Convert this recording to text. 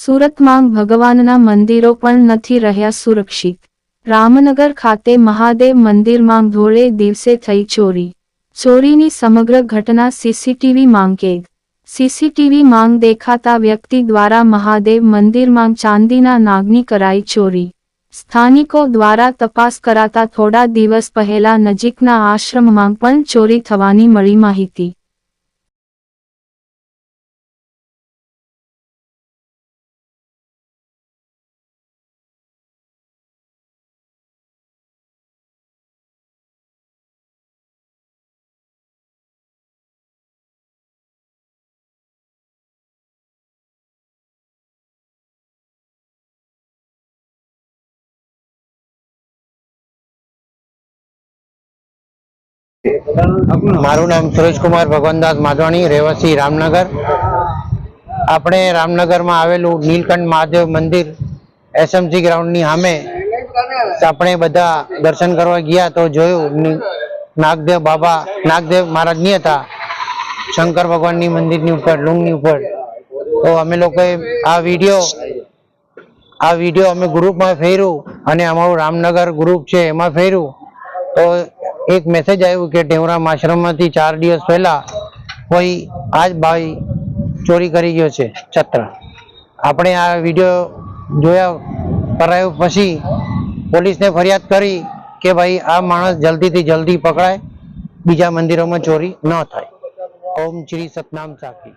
સુરતમાં ભગવાનના મંદિરો પણ નથી રહ્યા સુરક્ષિત। રામનગર ખાતે મહાદેવ મંદિરમાં ધોળે દિવસે થઈ ચોરી। ચોરીની સમગ્ર ઘટના સીસીટીવીમાં કેદ। સીસીટીવીમાં દેખાતા વ્યક્તિ દ્વારા મહાદેવ મંદિરમાં ચાંદીના નાગની કરાઈ ચોરી। સ્થાનિકો દ્વારા તપાસ કરાતા થોડા દિવસ પહેલા નજીકના આશ્રમમાં પણ ચોરી થવાની મળી માહિતી। मारू नाम सुरेश कुमार भगवानदास माधवाणी, રહેવાસી रामनगर। આપણે रामनगर में आवेलू नीलकंठ महादेव मंदिर एसएमसी ग्राउंड ની સામે આપણે બધા દર્શન કરવા ગયા તો જોયું નાગદેવ બાબા નાગદેવ મહારાજ ની હતા શંकर भगवान ની મંદિર ની ઉપર લુંગ ની ઉપર। તો અમે લોકોએ આ વિડિયો અમે ગ્રુપ માં ફેર્યું અને અમારું रामनगर ग्रुप છે એમાં ફેર્યું તો एक मैसेज आयो कि टेवराम आश्रम में 4 दिवस पहला कोई आज भाई चोरी करी गयो छे छत्र। आपणे आ वीडियो जोया करायो पछी पुलिस ने फरियाद करी कि भाई आ माणस जल्दी थी जल्दी पकड़ाय, बीजा मंदिरों में चोरी न थाय। ओम श्री सतनाम साखी।